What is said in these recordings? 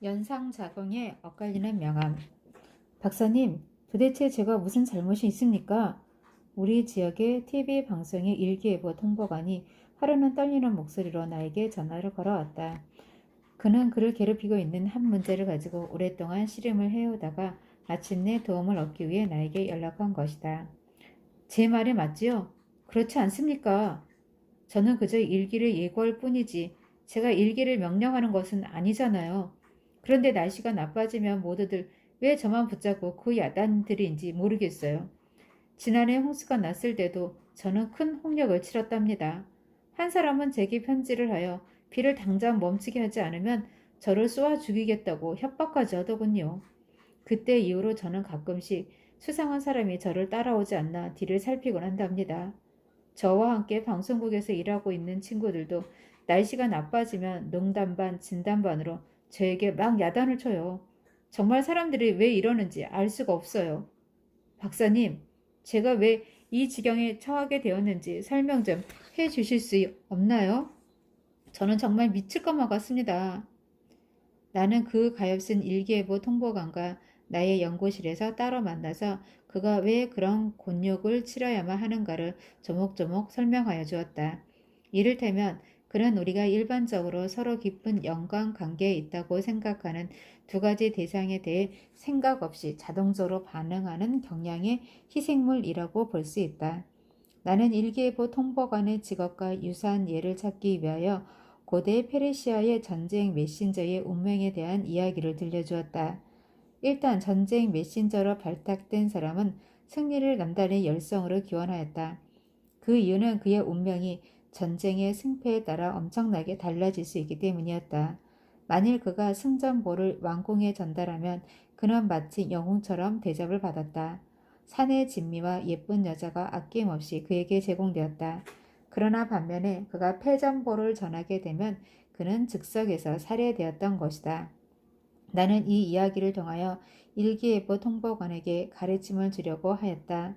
연상작용에 엇갈리는 명암. 박사님, 도대체 제가 무슨 잘못이 있습니까? 우리 지역의 TV 방송의 일기예보 통보관이 하루는 떨리는 목소리로 나에게 전화를 걸어왔다. 그는 그를 괴롭히고 있는 한 문제를 가지고 오랫동안 씨름을 해오다가 마침내 도움을 얻기 위해 나에게 연락한 것이다. 제 말이 맞지요? 그렇지 않습니까? 저는 그저 일기를 예고할 뿐이지 제가 일기를 명령하는 것은 아니잖아요. 그런데 날씨가 나빠지면 모두들 왜 저만 붙잡고 그 야단들인지 모르겠어요. 지난해 홍수가 났을 때도 저는 큰 홍역을 치렀답니다. 한 사람은 제게 편지를 하여 비를 당장 멈추게 하지 않으면 저를 쏘아 죽이겠다고 협박까지 하더군요. 그때 이후로 저는 가끔씩 수상한 사람이 저를 따라오지 않나 뒤를 살피곤 한답니다. 저와 함께 방송국에서 일하고 있는 친구들도 날씨가 나빠지면 농담 반 진담 반으로 저에게 막 야단을 쳐요. 정말 사람들이 왜 이러는지 알 수가 없어요. 박사님, 제가 왜 이 지경에 처하게 되었는지 설명 좀 해주실 수 없나요? 저는 정말 미칠 것만 같습니다. 나는 그 가엾은 일기예보 통보관과 나의 연구실에서 따로 만나서 그가 왜 그런 곤욕을 치러야만 하는가를 조목조목 설명하여 주었다. 이를테면 그는 우리가 일반적으로 서로 깊은 연관관계에 있다고 생각하는 두 가지 대상에 대해 생각 없이 자동적으로 반응하는 경향의 희생물이라고 볼 수 있다. 나는 일기예보 통보관의 직업과 유사한 예를 찾기 위하여 고대 페르시아의 전쟁 메신저의 운명에 대한 이야기를 들려주었다. 일단 전쟁 메신저로 발탁된 사람은 승리를 남다른 열성으로 기원하였다. 그 이유는 그의 운명이 전쟁의 승패에 따라 엄청나게 달라질 수 있기 때문이었다. 만일 그가 승전보를 왕궁에 전달하면 그는 마치 영웅처럼 대접을 받았다. 산의 진미와 예쁜 여자가 아낌없이 그에게 제공되었다. 그러나 반면에 그가 패전보를 전하게 되면 그는 즉석에서 살해되었던 것이다. 나는 이 이야기를 통하여 일기예보 통보관에게 가르침을 주려고 하였다.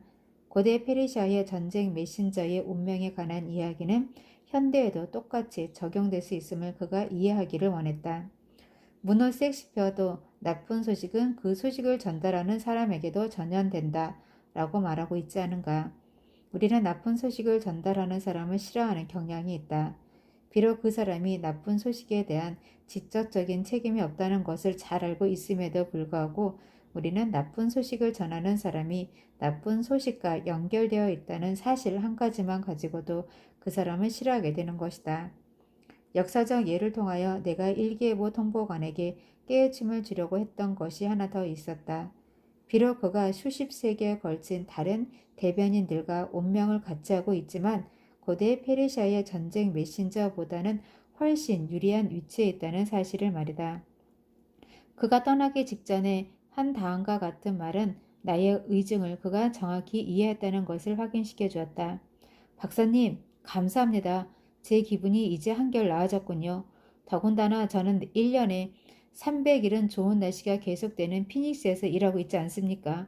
고대 페르시아의 전쟁 메신저의 운명에 관한 이야기는 현대에도 똑같이 적용될 수 있음을 그가 이해하기를 원했다. 문호 섹스피어도 나쁜 소식은 그 소식을 전달하는 사람에게도 전염된다 라고 말하고 있지 않은가. 우리는 나쁜 소식을 전달하는 사람을 싫어하는 경향이 있다. 비록 그 사람이 나쁜 소식에 대한 직접적인 책임이 없다는 것을 잘 알고 있음에도 불구하고 우리는 나쁜 소식을 전하는 사람이 나쁜 소식과 연결되어 있다는 사실 한 가지만 가지고도 그 사람을 싫어하게 되는 것이다. 역사적 예를 통하여 내가 일기예보 통보관에게 깨우침을 주려고 했던 것이 하나 더 있었다. 비록 그가 수십 세기에 걸친 다른 대변인들과 운명을 같이 하고 있지만 고대 페르시아의 전쟁 메신저보다는 훨씬 유리한 위치에 있다는 사실을 말이다. 그가 떠나기 직전에 한 다음과 같은 말은 나의 의증을 그가 정확히 이해했다는 것을 확인시켜 주었다. 박사님, 감사합니다. 제 기분이 이제 한결 나아졌군요. 더군다나 저는 1년에 300일은 좋은 날씨가 계속되는 피닉스에서 일하고 있지 않습니까?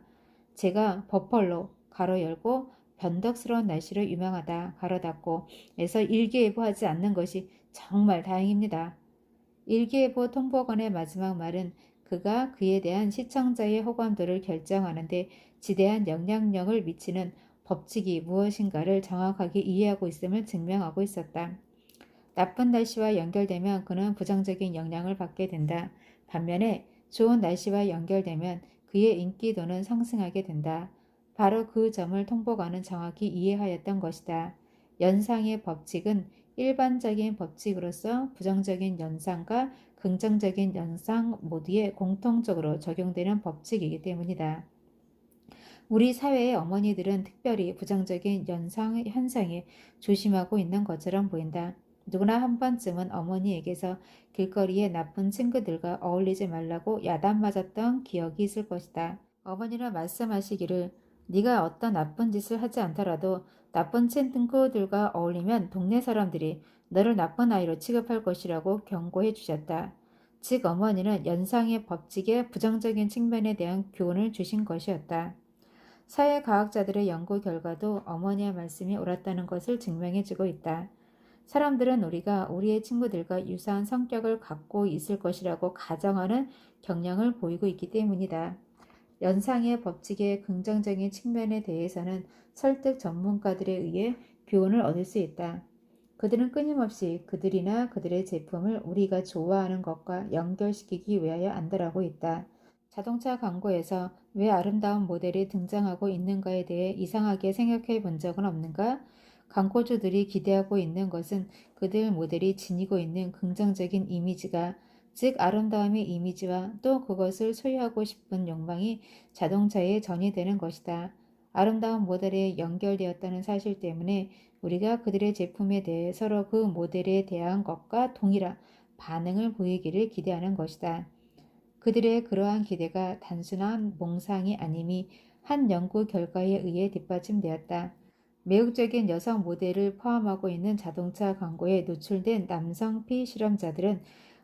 제가 버펄로 가로 열고 변덕스러운 날씨로 유명하다 가로 닫고 에서 일기예보하지 않는 것이 정말 다행입니다. 일기예보 통보관의 마지막 말은 그가 그에 대한 시청자의 호감도를 결정하는데 지대한 영향력을 미치는 법칙이 무엇인가를 정확하게 이해하고 있음을 증명하고 있었다. 나쁜 날씨와 연결되면 그는 부정적인 영향을 받게 된다. 반면에 좋은 날씨와 연결되면 그의 인기도는 상승하게 된다. 바로 그 점을 통보관은 정확히 이해하였던 것이다. 연상의 법칙은 일반적인 법칙으로서 부정적인 연상과 긍정적인 연상 모두에 공통적으로 적용되는 법칙이기 때문이다. 우리 사회의 어머니들은 특별히 부정적인 연상 현상에 조심하고 있는 것처럼 보인다. 누구나 한 번쯤은 어머니에게서 길거리에 나쁜 친구들과 어울리지 말라고 야단 맞았던 기억이 있을 것이다. 어머니는 말씀하시기를 네가 어떤 나쁜 짓을 하지 않더라도 나쁜 친구들과 어울리면 동네 사람들이 너를 나쁜 아이로 취급할 것이라고 경고해 주셨다. 즉 어머니는 연상의 법칙의 부정적인 측면에 대한 교훈을 주신 것이었다. 사회과학자들의 연구 결과도 어머니의 말씀이 옳았다는 것을 증명해주고 있다. 사람들은 우리가 우리의 친구들과 유사한 성격을 갖고 있을 것이라고 가정하는 경향을 보이고 있기 때문이다. 연상의 법칙의 긍정적인 측면에 대해서는 설득 전문가들에 의해 교훈을 얻을 수 있다. 그들은 끊임없이 그들이나 그들의 제품을 우리가 좋아하는 것과 연결시키기 위하여 안달하고 있다. 자동차 광고에서 왜 아름다운 모델이 등장하고 있는가에 대해 이상하게 생각해 본 적은 없는가? 광고주들이 기대하고 있는 것은 그들 모델이 지니고 있는 긍정적인 이미지가, 즉 아름다움의 이미지와 또 그것을 소유하고 싶은 욕망이 자동차에 전이되는 것이다. 아름다운 모델에 연결되었다는 사실 때문에 우리가 그들의 제품에 대해 서로 그 모델에 대한 것과 동일한 반응을 보이기를 기대하는 것이다. 그들의 그러한 기대가 단순한 몽상이 아님이 한 연구 결과에 의해 뒷받침되었다. 매혹적인 여성 모델을 포함하고 있는 자동차 광고에 노출된 남성 피실험자들은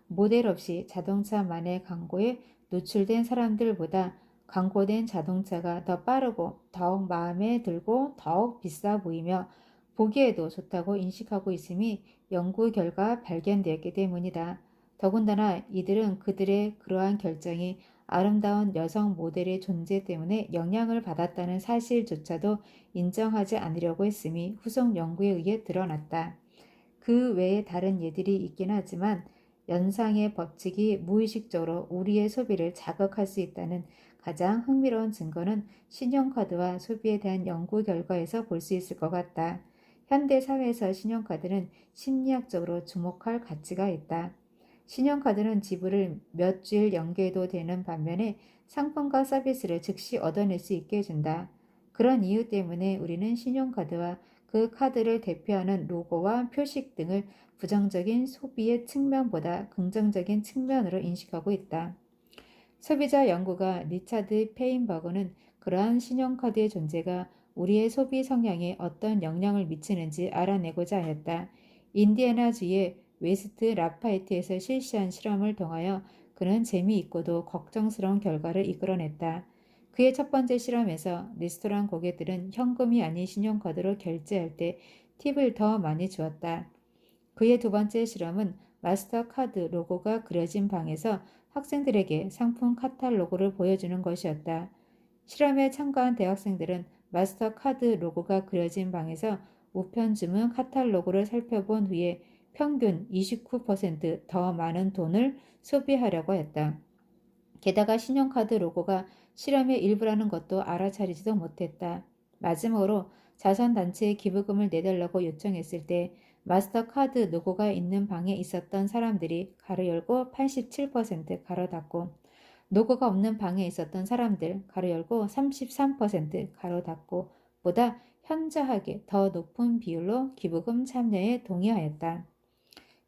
모델 없이 자동차만의 광고에 노출된 사람들보다 광고된 자동차가 더 빠르고 더욱 마음에 들고 더욱 비싸 보이며 보기에도 좋다고 인식하고 있음이 연구 결과 발견되었기 때문이다. 더군다나 이들은 그들의 그러한 결정이 아름다운 여성 모델의 존재 때문에 영향을 받았다는 사실조차도 인정하지 않으려고 했음이 후속 연구에 의해 드러났다. 그 외에 다른 예들이 있긴 하지만 연상의 법칙이 무의식적으로 우리의 소비를 자극할 수 있다는 가장 흥미로운 증거는 신용카드와 소비에 대한 연구 결과에서 볼 수 있을 것 같다. 현대 사회에서 신용카드는 심리학적으로 주목할 가치가 있다. 신용카드는 지불을 몇 주일 연계해도 되는 반면에 상품과 서비스를 즉시 얻어낼 수 있게 해준다. 그런 이유 때문에 우리는 신용카드와 그 카드를 대표하는 로고와 표식 등을 부정적인 소비의 측면보다 긍정적인 측면으로 인식하고 있다. 소비자 연구가 리차드 페인버그는 그러한 신용카드의 존재가 우리의 소비 성향에 어떤 영향을 미치는지 알아내고자 하였다. 인디애나주의 웨스트 라파이트에서 실시한 실험을 통하여 그는 재미있고도 걱정스러운 결과를 이끌어냈다. 그의 첫 번째 실험에서 레스토랑 고객들은 현금이 아닌 신용카드로 결제할 때 팁을 더 많이 주었다. 그의 두 번째 실험은 마스터카드 로고가 그려진 방에서 학생들에게 상품 카탈로그를 보여주는 것이었다. 실험에 참가한 대학생들은 마스터카드 로고가 그려진 방에서 우편 주문 카탈로그를 살펴본 후에 평균 29%더 많은 돈을 소비하려고 했다. 게다가 신용카드 로고가 실험의 일부라는 것도 알아차리지도 못했다. 마지막으로 자선단체에 기부금을 내달라고 요청했을 때 마스터카드 로고가 있는 방에 있었던 사람들이 가로 열고 87% 가로 닫고, 로고가 없는 방에 있었던 사람들 가로 열고 33% 가로 닫고 보다 현저하게 더 높은 비율로 기부금 참여에 동의하였다.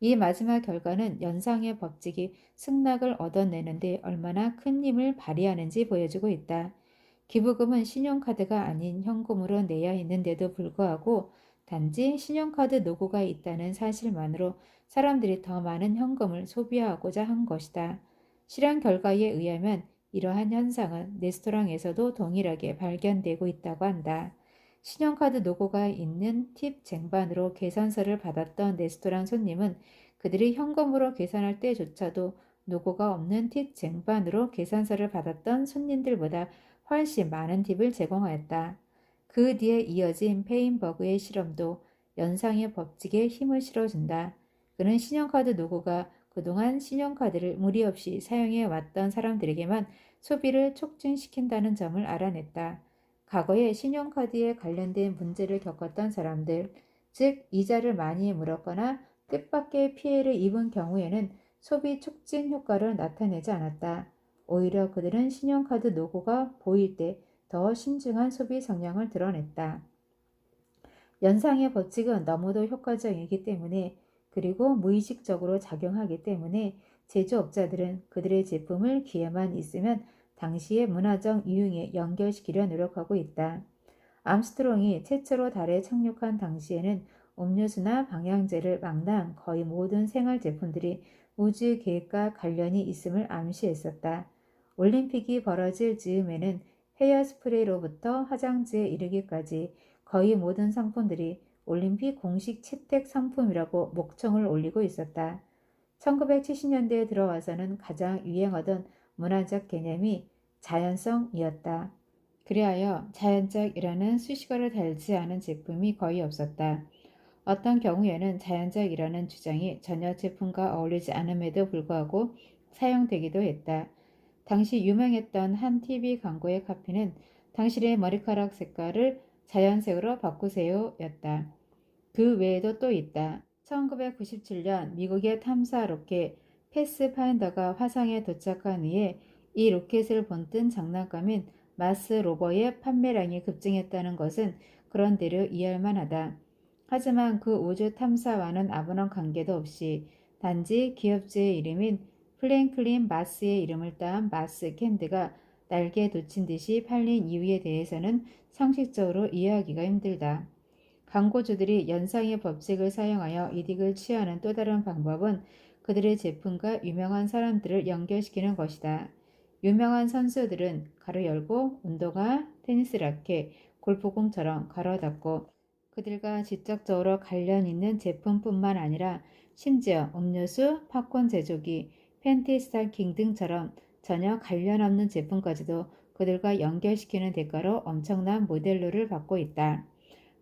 이 마지막 결과는 연상의 법칙이 승낙을 얻어내는데 얼마나 큰 힘을 발휘하는지 보여주고 있다. 기부금은 신용카드가 아닌 현금으로 내야 했는데도 불구하고 단지 신용카드 로고가 있다는 사실만으로 사람들이 더 많은 현금을 소비하고자 한 것이다. 실험 결과에 의하면 이러한 현상은 레스토랑에서도 동일하게 발견되고 있다고 한다. 신용카드 로고가 있는 팁 쟁반으로 계산서를 받았던 레스토랑 손님은 그들이 현금으로 계산할 때조차도 로고가 없는 팁 쟁반으로 계산서를 받았던 손님들보다 훨씬 많은 팁을 제공하였다. 그 뒤에 이어진 페인버그의 실험도 연상의 법칙에 힘을 실어준다. 그는 신용카드 로고가 그동안 신용카드를 무리 없이 사용해 왔던 사람들에게만 소비를 촉진시킨다는 점을 알아냈다. 과거에 신용카드에 관련된 문제를 겪었던 사람들, 즉 이자를 많이 물었거나 뜻밖의 피해를 입은 경우에는 소비 촉진 효과를 나타내지 않았다. 오히려 그들은 신용카드 로고가 보일 때 더 신중한 소비 성향을 드러냈다. 연상의 법칙은 너무도 효과적이기 때문에, 그리고 무의식적으로 작용하기 때문에 제조업자들은 그들의 제품을 기회만 있으면 당시의 문화적 유행에 연결시키려 노력하고 있다. 암스트롱이 최초로 달에 착륙한 당시에는 음료수나 방향제를 망라한 거의 모든 생활 제품들이 우주 계획과 관련이 있음을 암시했었다. 올림픽이 벌어질 즈음에는 헤어스프레이로부터 화장지에 이르기까지 거의 모든 상품들이 올림픽 공식 채택 상품이라고 목청을 올리고 있었다. 1970년대에 들어와서는 가장 유행하던 문화적 개념이 자연성이었다. 그리하여 자연적이라는 수식어를 달지 않은 제품이 거의 없었다. 어떤 경우에는 자연적이라는 주장이 전혀 제품과 어울리지 않음에도 불구하고 사용되기도 했다. 당시 유명했던 한 TV 광고의 카피는 당신의 머리카락 색깔을 자연색으로 바꾸세요 였다. 그 외에도 또 있다. 1997년 미국의 탐사 로켓 패스파인더가 화성에 도착한 후에 이 로켓을 본뜬 장난감인 마스 로버의 판매량이 급증했다는 것은 그런대로 이해할 만하다. 하지만 그 우주 탐사와는 아무런 관계도 없이 단지 기업주의 이름인 플랭클린 마스의 이름을 따한 마스 캔드가 날개에 돋친 듯이 팔린 이유에 대해서는 상식적으로 이해하기가 힘들다. 광고주들이 연상의 법칙을 사용하여 이득을 취하는 또 다른 방법은 그들의 제품과 유명한 사람들을 연결시키는 것이다. 유명한 선수들은 가로 열고 운동화, 테니스 라켓, 골프공처럼 가로 닫고 그들과 직접적으로 관련 있는 제품뿐만 아니라 심지어 음료수, 팝콘 제조기, 팬티 스타킹 등처럼 전혀 관련 없는 제품까지도 그들과 연결시키는 대가로 엄청난 모델료를 받고 있다.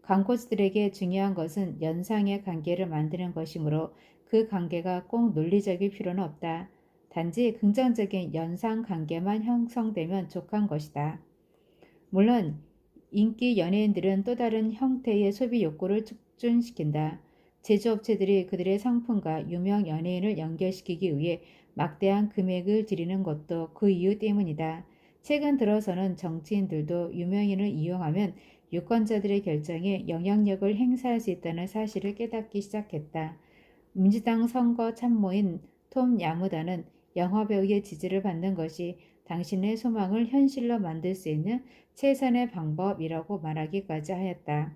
광고주들에게 중요한 것은 연상의 관계를 만드는 것이므로 그 관계가 꼭 논리적일 필요는 없다. 단지 긍정적인 연상 관계만 형성되면 족한 것이다. 물론 인기 연예인들은 또 다른 형태의 소비 욕구를 촉진시킨다. 제조업체들이 그들의 상품과 유명 연예인을 연결시키기 위해 막대한 금액을 들이는 것도 그 이유 때문이다. 최근 들어서는 정치인들도 유명인을 이용하면 유권자들의 결정에 영향력을 행사할 수 있다는 사실을 깨닫기 시작했다. 민주당 선거 참모인 톰 야무다는 영화배우의 지지를 받는 것이 당신의 소망을 현실로 만들 수 있는 최선의 방법이라고 말하기까지 하였다.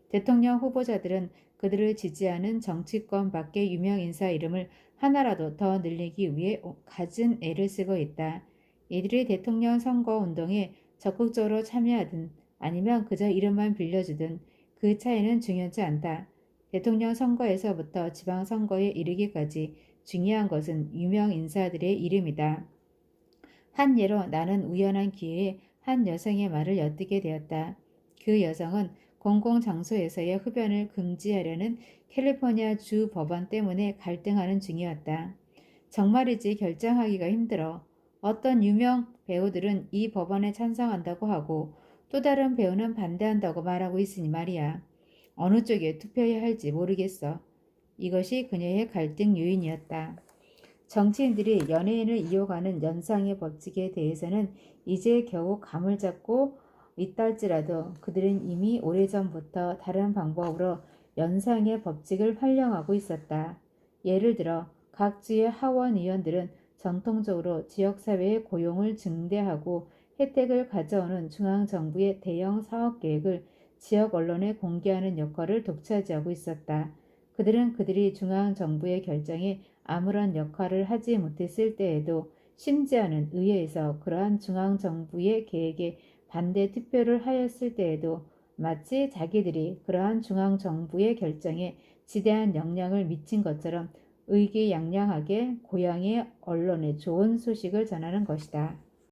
대통령 후보자들은 그들을 지지하는 정치권 밖의 유명 인사 이름을 하나라도 더 늘리기 위해 갖은 애를 쓰고 있다. 이들이 대통령 선거 운동에 적극적으로 참여하든 아니면 그저 이름만 빌려주든 그 차이는 중요하지 않다. 대통령 선거에서부터 지방선거에 이르기까지 중요한 것은 유명 인사들의 이름이다. 한 예로 나는 우연한 기회에 한 여성의 말을 엿듣게 되었다. 그 여성은 공공장소에서의 흡연을 금지하려는 캘리포니아 주 법안 때문에 갈등하는 중이었다. 정말이지 결정하기가 힘들어. 어떤 유명 배우들은 이 법안에 찬성한다고 하고 또 다른 배우는 반대한다고 말하고 있으니 말이야. 어느 쪽에 투표해야 할지 모르겠어. 이것이 그녀의 갈등 요인이었다. 정치인들이 연예인을 이용하는 연상의 법칙에 대해서는 이제 겨우 감을 잡고 있다 할지라도 그들은 이미 오래전부터 다른 방법으로 연상의 법칙을 활용하고 있었다. 예를 들어 각 주의 하원 의원들은 전통적으로 지역사회의 고용을 증대하고 혜택을 가져오는 중앙정부의 대형 사업 계획을 지역 언론에 공개하는 역할을 독차지하고 있었다. 그들은 그들이 중앙정부의 결정에 아무런 역할을 하지 못했을 때에도 심지어는 의회에서 그러한 중앙정부의 계획에 반대 투표를 하였을 때에도 마치 자기들이 그러한 중앙정부의 결정에 지대한 영향을 미친 것처럼 의기양양하게 고향의 언론에 좋은 소식을 전하는 것이다.